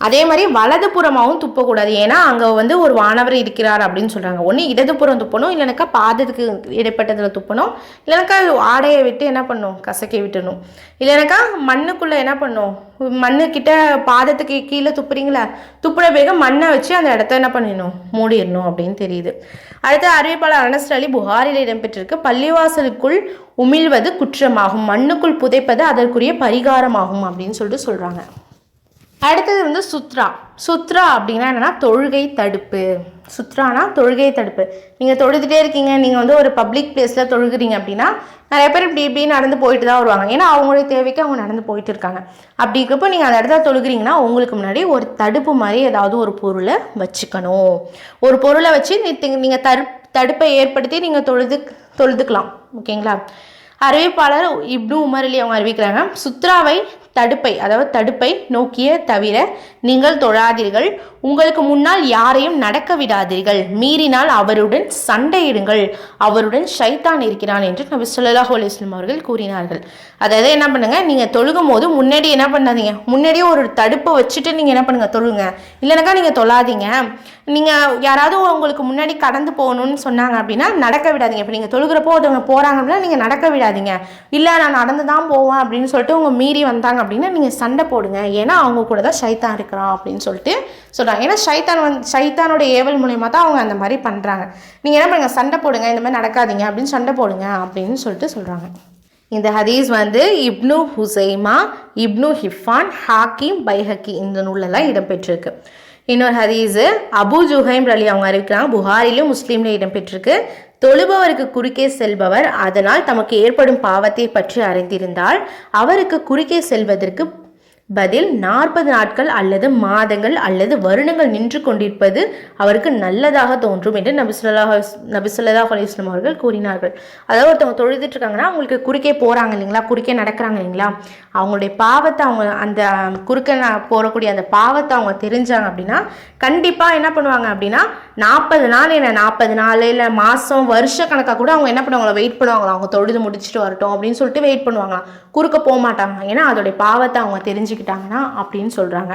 அதே மாதிரி வலதுபுறமாகவும் துப்பக்கூடாது. ஏன்னா அங்கே வந்து ஒரு வானவர் இருக்கிறார் அப்படின்னு சொல்கிறாங்க. ஒன்று இடதுபுறம் துப்பணும், இல்லைனாக்கா பாதத்துக்கு இடைப்பட்டதில் துப்பணும், இல்லைனாக்கா ஆடையை விட்டு என்ன பண்ணணும், கசக்கி விட்டணும். இல்லைனாக்கா மண்ணுக்குள்ளே என்ன பண்ணணும், மண்ணுக்கிட்ட பாதத்துக்கு கீழே துப்புறீங்களா, துப்புற பிறகு மண்ணை வச்சு அந்த இடத்த என்ன பண்ணிடணும், மூடிடணும் அப்படின்னு தெரியுது. அடுத்து அறிவிப்பாளர் அனஸ் அலி புகாரில் இடம்பெற்றிருக்கு, பள்ளிவாசலுக்குள் உமிழ்வது குற்றமாகும், மண்ணுக்குள் புதைப்பது அதற்குரிய பரிகாரமாகும் அப்படின்னு சொல்கிறாங்க. அடுத்தது வந்து சுத்ரா அப்படின்னா என்னென்னா தொழுகை தடுப்பு. சுத்ரானா தொழுகை தடுப்பு. நீங்கள் தொழுதுகிட்டே இருக்கீங்க, நீங்கள் வந்து ஒரு பப்ளிக் பிளேஸில் தொழுகிறீங்க அப்படின்னா நிறைய பேர் இப்படி நடந்து போயிட்டு தான் வருவாங்க. ஏன்னா அவங்களுடைய தேவைக்கு அவங்க நடந்து போயிட்டு இருக்காங்க. அப்படி இருக்கப்போ நீங்கள் அந்த இடத்துல தொழுகிறீங்கன்னா உங்களுக்கு முன்னாடி ஒரு தடுப்பு மாதிரி ஏதாவது ஒரு பொருளை வச்சுக்கணும். ஒரு பொருளை வச்சு நீங்கள் தடுப்பை ஏற்படுத்தி நீங்கள் தொழுதுக்கலாம். ஓகேங்களா? அறிவிப்பாளர் இப்னு உமர் அலி அவங்க அறிவிக்கிறாங்க, சுத்ராவை தடுப்பை நோக்கிய தவிர நீங்கள் தொழாதீர்கள், உங்களுக்கு முன்னால் யாரையும் நடக்க விடாதீர்கள், மீறினால் அவருடன் சண்டையிடுங்கள், அவருடன் ஷைத்தான் இருக்கிறான் என்று நபி ஸல்லல்லாஹு அலைஹி வஸல்லம் அவர்கள் கூறினார்கள். அதாவது என்ன பண்ணுங்க, நீங்கள் தொழுகும் போது முன்னாடி என்ன பண்ணாதீங்க, முன்னாடியே ஒரு தடுப்பை வச்சுட்டு நீங்கள் என்ன பண்ணுங்க, தொழுங்க. இல்லைனாக்கா நீங்கள் தொழாதீங்க. நீங்கள் யாராவது உங்களுக்கு முன்னாடி கடந்து போகணும்னு சொன்னாங்க அப்படின்னா நடக்க விடாதீங்க. இப்போ நீங்கள் தொழுகிறப்போ ஒருத்தவங்க போகிறாங்க அப்படின்னா நீங்கள் நடக்க விடாதீங்க. இல்லை நான் நடந்து தான் போவேன் அப்படின்னு சொல்லிட்டு உங்க மீறி வந்தாங்க அப்படின்னா நீங்கள் சண்டை போடுங்க. ஏன்னா அவங்க கூட தான் ஷைத்தான் இருக்கிறான் அப்படின்னு சொல்லிட்டு சொல்கிறாங்க. ஏன்னா ஷைத்தானோட ஏவல் மூலயமா தான் அவங்க அந்த மாதிரி பண்ணுறாங்க. நீங்கள் என்ன பண்ணுங்க, சண்டை போடுங்க, இந்த மாதிரி நடக்காதீங்க அப்படின்னு சண்டை போடுங்க அப்படின்னு சொல்லிட்டு சொல்கிறாங்க. இந்த ஹதீஸ் வந்து இப்னு ஹுசைமா, இப்னு ஹிஃபான், ஹாக்கிம், பைஹக்கி இந்த நூலெல்லாம் இடம்பெற்றிருக்கு. இன்னொரு ஹதீஸு அபு ஜுஹைம் அலி அவங்க அறிவிக்கிறாங்க, புகாரிலும் முஸ்லீம்ல இடம்பெற்றிருக்கு, தொழுபவருக்கு குறுக்கே செல்பவர் அதனால் தமக்கு ஏற்படும் பாவத்தை பற்றி அறிந்திருந்தால் அவருக்கு குறுக்கே செல்வதற்கு பதில் 40 நாட்கள் அல்லது மாதங்கள் அல்லது வருடங்கள் நின்று கொண்டிருப்பது அவருக்கு நல்லதாக தோன்றும் என்று நபி ஸல்லல்லாஹு அலைஹி வஸல்லம் அவர்கள் கூறினார்கள். அதாவது ஒருத்தவங்க தொழுதுட்டு இருக்காங்கன்னா அவங்களுக்கு குறுக்கே போகிறாங்க இல்லைங்களா, குறுக்கே நடக்கிறாங்க இல்லைங்களா, அவங்களுடைய பாவத்தை அவங்க அந்த குறுக்க போகக்கூடிய அந்த பாவத்தை அவங்க தெரிஞ்சாங்க அப்படின்னா கண்டிப்பாக என்ன பண்ணுவாங்க அப்படின்னா 40 நாள் இல்லை 40 நாள் இல்லை மாதம் வருஷ கணக்காக கூட அவங்க என்ன பண்ணுவாங்களா, வெயிட் பண்ணுவாங்களா, அவங்க தொழுது முடிச்சுட்டு வரட்டும் அப்படின்னு சொல்லிட்டு வெயிட் பண்ணுவாங்களாம். குறுக்க போக மாட்டாங்க. ஏன்னா அதோடைய பாவத்தை அவங்க தெரிஞ்சுக்கிட்டாங்கன்னா அப்படின்னு சொல்கிறாங்க.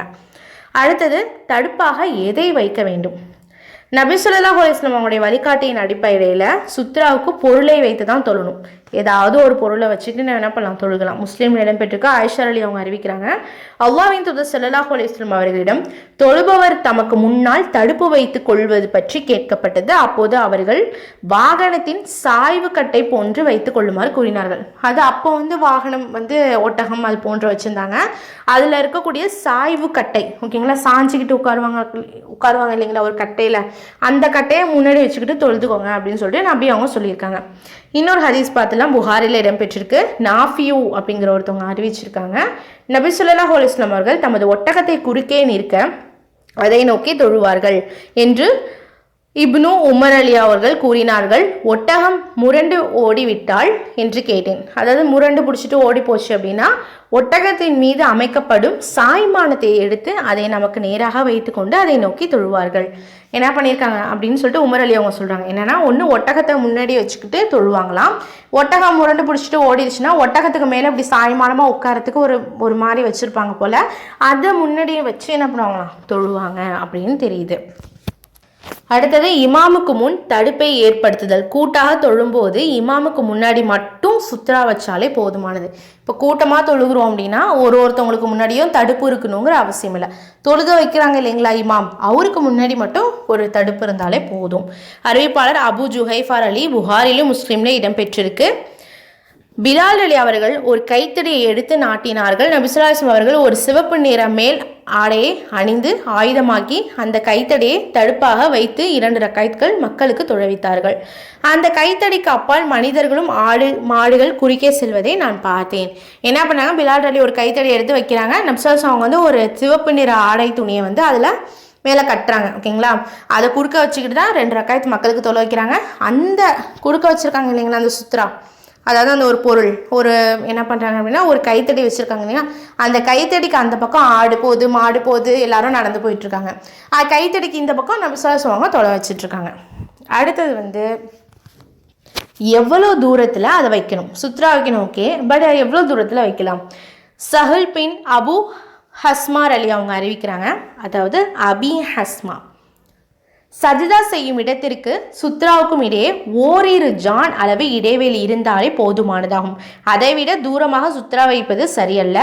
அடுத்தது தடுப்பாக எதை வைக்க வேண்டும்? நபி ஸல்லல்லாஹு அலைஹி வஸல்லம் அவங்களுடைய வழிகாட்டியின் அடிப்படையில் சுத்ராவுக்கு பொருளை வைத்து தான் தொழணும். ஏதாவது ஒரு பொருளை வச்சுட்டு நான் என்ன பண்ணலாம், தொழுகலாம். முஸ்லீம் இடம்பெற்றிருக்க ஆயிஷா அலி அவங்க அறிவிக்கிறாங்க, அல்லாஹ்வின் தூதர் ஸல்லல்லாஹு அலைஹி வஸல்லம் அவர்களிடம் தொழுபவர் தமக்கு முன்னால் தடுப்பு வைத்துக் கொள்வது பற்றி கேட்கப்பட்டது. அப்போது அவர்கள் வாகனத்தின் சாய்வு கட்டை போன்று வைத்துக் கொள்ளுமாறு கூறினார்கள். அது அப்போ வந்து வாகனம் வந்து ஒட்டகம் அது போன்று வச்சுருந்தாங்க. அதில் இருக்கக்கூடிய சாய்வு கட்டை, ஓகேங்களா, சாஞ்சிக்கிட்டு உட்காருவாங்க இல்லைங்களா ஒரு கட்டையில், அந்த கட்டையை முன்னாடி வச்சுக்கிட்டு தொழுதுக்கோங்க அப்படின்னு சொல்லிட்டு நபி அவங்க சொல்லியிருக்காங்க. இன்னொரு ஹதீஸ் பார்த்துலாம் புகாரில் இடம்பெற்றிருக்கு. நாஃபியூ அப்படிங்கிற ஒருத்தவங்க அறிவிச்சிருக்காங்க, நபி ஸல்லல்லாஹு அலைஹி வஸல்லம் அவர்கள் தமது ஒட்டகத்தை குறுக்கே நிற்க அதை நோக்கி தொழுவார்கள் என்று இப்னு உமர் அலி அவர்கள் கூறினார்கள். ஒட்டகம் முரண்டு ஓடிவிட்டால் என்று கேட்டேன். அதாவது முரண்டு பிடிச்சிட்டு ஓடி போச்சு அப்படின்னா ஒட்டகத்தின் மீது அமைக்கப்படும் சாய்மானத்தை எடுத்து அதை நமக்கு நேராக வைத்துக்கொண்டு அதை நோக்கி தொழுவார்கள். என்ன பண்ணியிருக்காங்க அப்படின்னு சொல்லிட்டு உமர் அலி அவங்க சொல்கிறாங்க. என்னென்னா ஒன்று ஒட்டகத்தை முன்னாடி வச்சுக்கிட்டு தொழுவாங்களாம். ஒட்டகம் முரண்டு பிடிச்சிட்டு ஓடிடுச்சுன்னா ஒட்டகத்துக்கு மேலே அப்படி சாய்மானமாக உட்காரத்துக்கு ஒரு மாதிரி வச்சுருப்பாங்க போல், அதை முன்னாடியே வச்சு என்ன பண்ணுவாங்களாம், தொழுவாங்க அப்படின்னு தெரியுது. அடுத்தது இமாமுக்கு முன் தடுப்பை ஏற்படுத்துதல். கூட்டாக தொழும்போது இமாமுக்கு முன்னாடி மட்டும் சுத்ரா வச்சாலே போதுமானது. இப்போ கூட்டமாக தொழுகிறோம் அப்படின்னா ஒருத்தவங்களுக்கு முன்னாடியும் தடுப்பு இருக்கணுங்கிற அவசியம் இல்லை. தொழுக வைக்கிறாங்க இல்லைங்களா இமாம், அவருக்கு முன்னாடி மட்டும் ஒரு தடுப்பு இருந்தாலே போதும். அறிவிப்பாளர் அபு ஜுஹைஃபார் அலி புகாரிலும் முஸ்லீம்ல இடம்பெற்றிருக்கு. பிலால் அலி அவர்கள் ஒரு கைத்தடியை எடுத்து நாட்டினார்கள். நபி ஸல்லல்லாஹு அலைஹி வஸல்லம் அவர்கள் ஒரு சிவப்பு நிற மேல் ஆடையை அணிந்து ஆயுதமாக்கி அந்த கைத்தடியை தடுப்பாக வைத்து 2 ரக்காய்த்கள் மக்களுக்கு தொழவித்தார்கள். அந்த கைத்தடிக்கு அப்பால் மனிதர்களும் மாடுகள் குறுக்கே செல்வதை நான் பார்த்தேன். என்ன பண்ணாங்க, பிலால் அலி ஒரு கைத்தடி எடுத்து வைக்கிறாங்க. நபி ஸல்லல்லாஹு அலைஹி வஸல்லம் அவங்க வந்து ஒரு சிவப்பு நிற ஆடை துணியை வந்து அதில் மேலே கட்டுறாங்க, ஓகேங்களா, அதை குறுக்க வச்சுக்கிட்டு தான் 2 ரக்காய்த் மக்களுக்கு தொழ வைக்கிறாங்க. அந்த குறுக்க வச்சுருக்காங்க இல்லைங்களா அந்த சுத்ரா, அதாவது அந்த ஒரு பொருள் என்ன பண்ணுறாங்க அப்படின்னா ஒரு கைத்தடி வச்சுருக்காங்க இல்லையா, அந்த கைத்தடிக்கு அந்த பக்கம் ஆடு போகுது மாடு போகுது எல்லாரும் நடந்து போயிட்டுருக்காங்க. கைத்தடிக்கு இந்த பக்கம் நபி ஸல்லல்லாஹு அலைஹி வஸல்லம் தொலை வச்சிட்ருக்காங்க. அடுத்தது வந்து எவ்வளோ தூரத்தில் அதை வைக்கணும், சுத்ரா வைக்கணும், ஓகே, பட் எவ்வளோ தூரத்தில் வைக்கலாம்? சஹல் பின் அபு ஹஸ்மார் அலி அவங்க அறிவிக்கிறாங்க. அதாவது அபி ஹஸ்மா, சஜிதா செய்யும் இடத்திற்கு சுத்ராவுக்கும் இடையே ஓரிரு ஜான் அளவு இடைவெளி இருந்தாலே போதுமானதாகும். அதைவிட தூரமாக சுத்ரா வைப்பது சரியல்ல.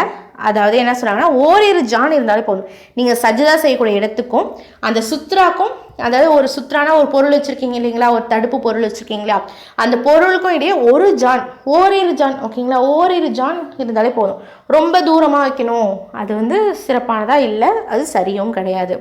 அதாவது என்ன சொல்கிறாங்கன்னா, ஓரிரு ஜான் இருந்தாலே போதும். நீங்கள் சஜிதா செய்யக்கூடிய இடத்துக்கும் அந்த சுத்ராக்கும், அதாவது ஒரு சுத்ரானா ஒரு பொருள் வச்சுருக்கீங்க இல்லைங்களா, ஒரு தடுப்பு பொருள் வச்சுருக்கீங்களா, அந்த பொருளுக்கும் இடையே ஒரு ஜான், ஓரிரு ஜான், ஓகேங்களா, ஓரிரு ஜான் இருந்தாலே போதும். ரொம்ப தூரமாக வைக்கணும், அது சிறப்பானதாக இல்லை, அது சரியும் கிடையாது.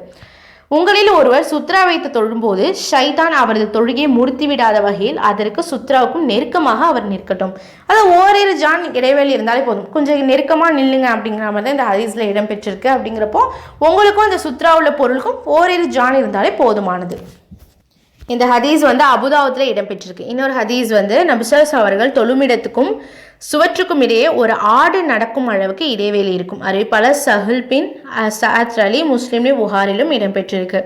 உங்களில் ஒருவர் சுத்ரா வைத்து தொழும்போது ஷைதான் அவரது தொழுகையை முறித்துவிடாத வகையில் அதற்கு சுத்ராவுக்கும் நெருக்கமாக அவர் நிற்கட்டும். அதாவது ஓரிரு ஜான் இடைவெளி இருந்தாலே போதும், கொஞ்சம் நெருக்கமாக நில்லுங்க அப்படிங்கிற மாதிரி தான் இந்த ஹதீஸில் இடம்பெற்றிருக்கு. அப்படிங்கிறப்போ உங்களுக்கும் இந்த சுத்ரா உள்ள பொருளுக்கும் ஓரிரு ஜான் இருந்தாலே போதுமானது. இந்த ஹதீஸ் அபுதாவுத்தில் இடம்பெற்றிருக்கு. இன்னொரு ஹதீஸ் நபிசஸ் அவர்கள் தொழுமிடத்துக்கும் சுவற்றுக்கும் இடையே ஒரு ஆடு நடக்கும் அளவுக்கு இடைவெளி இருக்கும். அறிவிப்பாளர் சஹுல் பின் சஅத் அலி முஸ்லிம்லி புகாரிலும் இடம்பெற்றிருக்கு.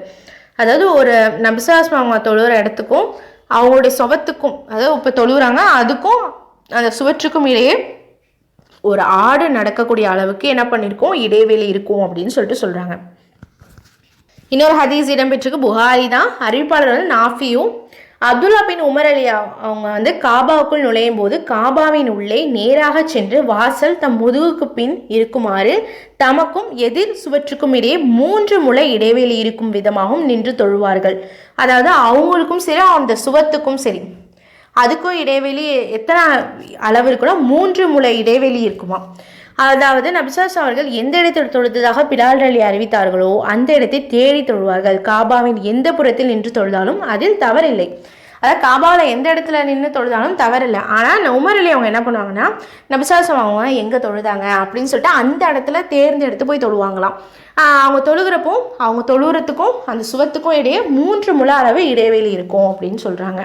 அதாவது ஒரு நபிசாஸ் அவங்க தொழுகிற இடத்துக்கும் அவங்களுடைய சுவத்துக்கும், அதாவது இப்போ தொழுகிறாங்க அதுக்கும் அந்த சுவற்றுக்கும் இடையே ஒரு ஆடு நடக்கக்கூடிய அளவுக்கு என்ன பண்ணியிருக்கோம், இடைவெளி இருக்கும் அப்படின்னு சொல்கிறாங்க. இன்னொரு ஹதீஸ் இடம்பெற்றிருக்கு, புகாரி தான். அறிவிப்பாளர் நாஃபியும் அப்துல்லா பின் உமர் அலி அவங்க காபாவுக்குள் நுழையும் போது காபாவின் உள்ளே நேராக சென்று வாசல் தம் முதுகுக்கு பின் இருக்குமாறு தமக்கும் எதிர் சுவற்றுக்கும் இடையே 3 முழ இடைவெளி இருக்கும் விதமாகவும் நின்று தொழுவார்கள். அதாவது அவங்களுக்கும் சரி அந்த சுவத்துக்கும் சரி அதுக்கும் இடைவெளி எத்தனை அளவு இருக்குன்னா 3 முழ இடைவெளி இருக்குமா. அதாவது நபிசாஸ் அவர்கள் எந்த இடத்தில் தொழுததாக பிலால் அலி அறிவித்தார்களோ அந்த இடத்தை தேடி தொழுவார்கள். காபாவின் எந்த புறத்தில் நின்று தொழுதாலும் அதில் தவறில்லை. அதாவது காபாவில் எந்த இடத்துல நின்று தொழுதாலும் தவறில்லை. ஆனால் உமர் அலி அவங்க என்ன பண்ணுவாங்கன்னா, நபிசாஸ் அவங்க எங்கே தொழுதாங்க அப்படின்னு சொல்லிட்டு அந்த இடத்துல தேர்ந்தெடுத்து போய் தொழுவாங்களாம். அவங்க தொழுகிறப்போ அவங்க தொழுகிறதுக்கும் அந்த சுவத்துக்கும் இடையே 3 முழ அளவு இடைவெளி இருக்கும் அப்படின்னு சொல்கிறாங்க.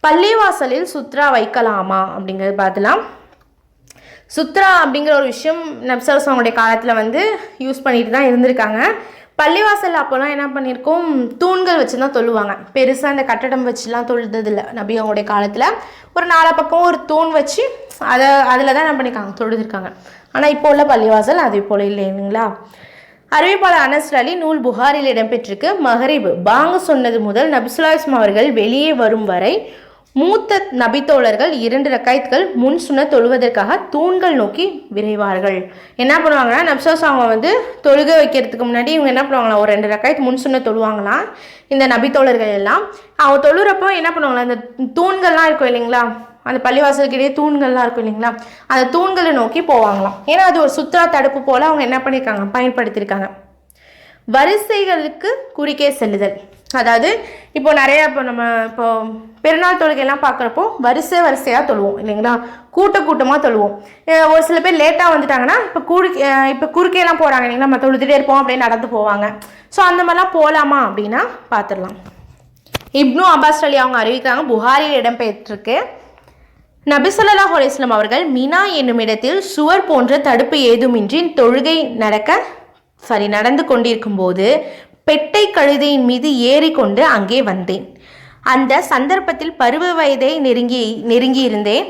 பள்ளிவாசலில் சுத்ரா வைக்கலாமா அப்படிங்கிறது பார்த்துலாம். சுத்ரா அப்படிங்கிற ஒரு விஷயம் நபிசஸ் அவங்களுடைய காலத்தில் யூஸ் பண்ணிட்டு தான் இருந்திருக்காங்க. பள்ளிவாசல் அப்போலாம் என்ன பண்ணியிருக்கோம், தூண்கள் வச்சு தான் தொழுவாங்க. பெருசாக அந்த கட்டடம் வச்சுலாம் தொழுததில்லை. நபி அவங்களுடைய காலத்தில் ஒரு 4 பக்கம் ஒரு தூண் வச்சு அதில் தான் என்ன பண்ணியிருக்காங்க, தொழுதுருக்காங்க. ஆனால் இப்போ உள்ள பள்ளிவாசல் அது போல் இல்லை இல்லைங்களா. அறிவிப்பாளர் அனஸ் அலி நூல் புகாரில் இடம்பெற்றிருக்கு. மகரிப் பாங்கு சொன்னது முதல் நபிசுல்லாஹ் அவர்கள் வெளியே வரும் வரை மூத்த நபித்தோழர்கள் 2 ரக்காயத்துகள் முன் சுன்ன தொழுவதற்காக தூண்கள் நோக்கி விரைவார்கள். என்ன பண்ணுவாங்கன்னா, நபிசாஸ் அவங்க தொழுக வைக்கிறதுக்கு முன்னாடி இவங்க என்ன பண்ணுவாங்களா, ஒரு 2 ரக்காயத்து முன் சுன்ன தொழுவாங்களாம். இந்த நபித்தோழர்கள் எல்லாம் அவங்க தொழுறப்போ என்ன பண்ணுவாங்களா, அந்த தூண்கள்லாம் இருக்கும் இல்லைங்களா, அந்த பள்ளிவாசலுக்கிடையே தூண்கள்லாம் இருக்கும் இல்லைங்களா, அந்த தூண்களை நோக்கி போவாங்களாம். ஏன்னா அது ஒரு சுத்ரா தடுப்பு போல் அவங்க என்ன பண்ணியிருக்காங்க, பயன்படுத்தியிருக்காங்க. வரிசைகளுக்கு குறுக்கே செல்லுதல். அதாவது இப்போ நிறையா இப்போ பெருநாள் தொழுகையெல்லாம் பார்க்குறப்போ வரிசையாக தொழுவோம் இல்லைங்களா, கூட்டமாக தொழுவோம். ஒரு சில பேர் லேட்டாக வந்துட்டாங்கன்னா இப்போ குறுக்கையெல்லாம் போகிறாங்க இல்லைங்களா, நம்ம தொழுதுகிட்டே இருப்போம் அப்படின்னு நடந்து போவாங்க. ஸோ அந்த மாதிரிலாம் போகலாமா அப்படின்னா பார்த்துடலாம். இப்னு அப்பாஸ் அலி அவங்க அறிவிக்கிறாங்க, புகாரில் இடம்பெற்றிருக்கு. நபி ஸல்லல்லாஹு அலைஹி வஸல்லம் அவர்கள் மினா என்னும் இடத்தில் சுவர் போன்ற தடுப்பு ஏதுமின்றி தொழுகை நடந்து கொண்டிருக்கும் போது பெட்டை கழுதையின் மீது ஏறிக்கொண்டு அங்கே வந்தேன். அந்த சந்தர்ப்பத்தில் பருவ வயதை நெருங்கி இருந்தேன்.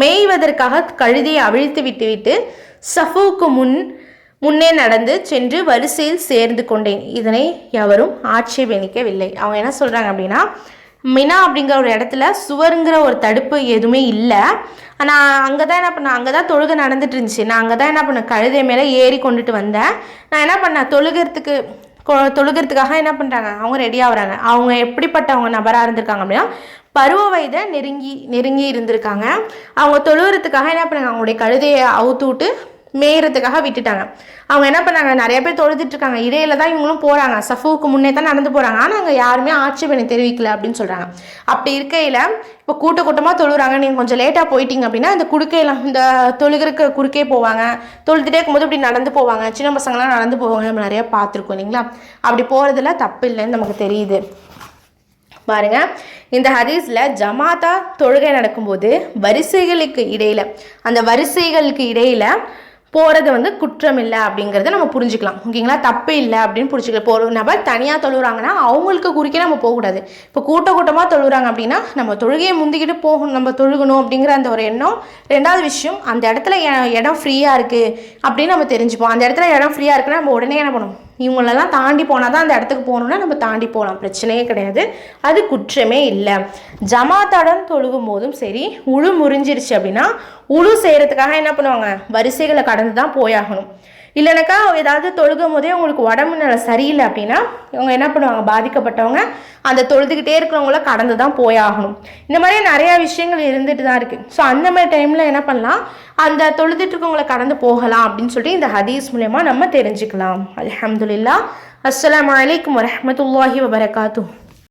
மேய்வதற்காக கழுதையை அவிழ்த்து விட்டுவிட்டு சஃபுவுக்கு முன்னே நடந்து சென்று வரிசையில் சேர்ந்து கொண்டேன். இதனை எவரும் ஆட்சேபணிக்கவில்லை. அவங்க என்ன சொல்கிறாங்க அப்படின்னா, மினா அப்படிங்கிற ஒரு இடத்துல சுவருங்கிற ஒரு தடுப்பு எதுவுமே இல்லை. நான் அங்கே தான் என்ன பண்ணேன், அங்கே தான் தொழுகை நடந்துட்டு இருந்துச்சு. நான் அங்கே தான் என்ன பண்ணேன், கழுதை மேலே ஏறி கொண்டுட்டு வந்தேன். நான் என்ன பண்ணேன், தொழுகிறதுக்காக என்ன பண்ணுறாங்க, அவங்க ரெடியாக வராங்க. அவங்க எப்படிப்பட்டவங்க நபராக இருந்திருக்காங்க அப்படின்னா, பருவ வயதை நெருங்கி இருந்திருக்காங்க. அவங்க தொழுகிறதுக்காக என்ன பண்ணாங்க, அவங்களுடைய கழுதையை அவுத்து விட்டு மேயறதுக்காக விட்டுட்டாங்க. அவங்க என்ன பண்ணாங்க, நிறைய பேர் தொழுதுட்ருக்காங்க, இடையில தான் இவங்களும் போகிறாங்க, சஃபுவுக்கு முன்னே தான் நடந்து போகிறாங்க. ஆனால் அங்கே யாருமே ஆட்சேபனை தெரிவிக்கல அப்படின்னு சொல்கிறாங்க. அப்படி இருக்கையில் இப்போ கூட்டமாக தொழுகிறாங்க, நீங்கள் கொஞ்சம் லேட்டாக போயிட்டீங்க அப்படின்னா இந்த இந்த தொழுகிறக்கு குறுக்கே போவாங்க, தொழுதுகிட்டே இருக்கும்போது இப்படி நடந்து போவாங்க, சின்ன பசங்களாம் நடந்து போவாங்க, நம்ம நிறையா பார்த்துருக்கோம் இல்லைங்களா. அப்படி போகிறதுல தப்பு இல்லைன்னு நமக்கு தெரியுது. பாருங்க, இந்த ஹதீஸில் ஜமாத்தா தொழுகை நடக்கும்போது அந்த வரிசைகளுக்கு இடையில் போகிறது வந்து குற்றம் இல்லை அப்படிங்கிறத நம்ம புரிஞ்சுக்கலாம். ஓகேங்களா? தப்பு இல்லை அப்படின்னு புரிஞ்சுக்கலாம். இப்போ ஒரு நபர் தனியாக தொழுகிறாங்கன்னா அவங்களுக்கு குறுக்கே நம்ம போகக்கூடாது. இப்போ கூட்டமாக தொழுகிறாங்க அப்படின்னா நம்ம தொழுகையை முந்திக்கிட்டு போகணும், நம்ம தொழுகணும் அப்படிங்கிற அந்த ஒரு எண்ணம். ரெண்டாவது விஷயம், அந்த இடத்துல இடம் ஃப்ரீயாக இருக்குது அப்படின்னு நம்ம தெரிஞ்சுப்போம். அந்த இடத்துல இடம் ஃப்ரீயாக இருக்குன்னா நம்ம உடனே என்ன பண்ணணும், இவங்களெல்லாம் தாண்டி போனால் தான் அந்த இடத்துக்கு போகணுன்னா நம்ம தாண்டி போகலாம், பிரச்சனையே கிடையாது, அது குற்றமே இல்லை. ஜமாத்துடன் தொழுகும் போதும் சரி, உழு முறிஞ்சிருச்சு அப்படின்னா உழு செய்கிறதுக்காக என்ன பண்ணுவாங்க, வரிசைகளை கடந்து தான் போயாகணும். இல்லைனாக்கா ஏதாவது தொழுகும் போதே உங்களுக்கு உடம்பு நிலை சரியில்லை அப்படின்னா இவங்க என்ன பண்ணுவாங்க, பாதிக்கப்பட்டவங்க அந்த தொழுதுகிட்டே இருக்கிறவங்கள கடந்து தான் போயாகணும். இந்த மாதிரி நிறையா விஷயங்கள் இருந்துட்டு தான் இருக்குது. ஸோ அந்த மாதிரி டைமில் என்ன பண்ணலாம், அந்த தொழுதுட்டு இருக்கவங்களை கடந்து போகலாம் அப்படின்னு சொல்லிட்டு இந்த ஹதீஸ் மூலமா நம்ம தெரிஞ்சுக்கலாம். அல்ஹம்துலில்லாஹ். அஸ்ஸலாமு அலைக்கும் வரஹ்மத்துல்லாஹி வபரகாத்துஹு.